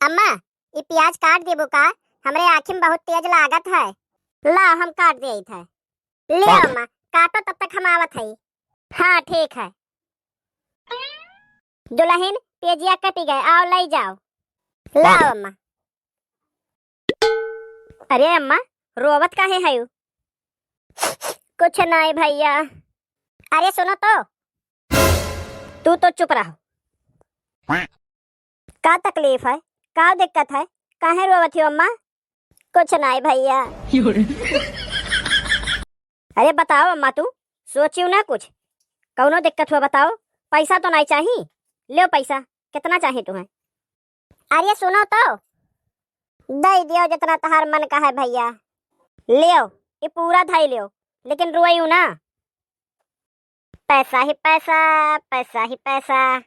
अम्मा ये प्याज काट देबो का? हमरे आँखी में बहुत तेज लागत है। ला हम काट दे थे। ले अम्मा काटो तब तक हम आवत है। हाँ ठीक है। दुल्हन तेजिया कटी गए, आओ ले जाओ। लाओ अम्मा। अरे अम्मा रोवत काहे है? कुछ नहीं भैया। अरे सुनो तो, तू तो चुप रहो। का तकलीफ है, का दिक्कत है, काहे रोवत हो अम्मा? कुछ नहीं भैया। अरे बताओ अम्मा, तू सोचियो ना कुछ, कौनो दिक्कत हो बताओ। पैसा तो नहीं चाहिए, लो पैसा कितना चाहिए तुम्हें? अरे सुनो तो, दे दियो जितना तहार मन का है भैया। लियो ये पूरा धाई लियो, लेकिन रोइयो ना। पैसा ही पैसा, पैसा ही पैसा।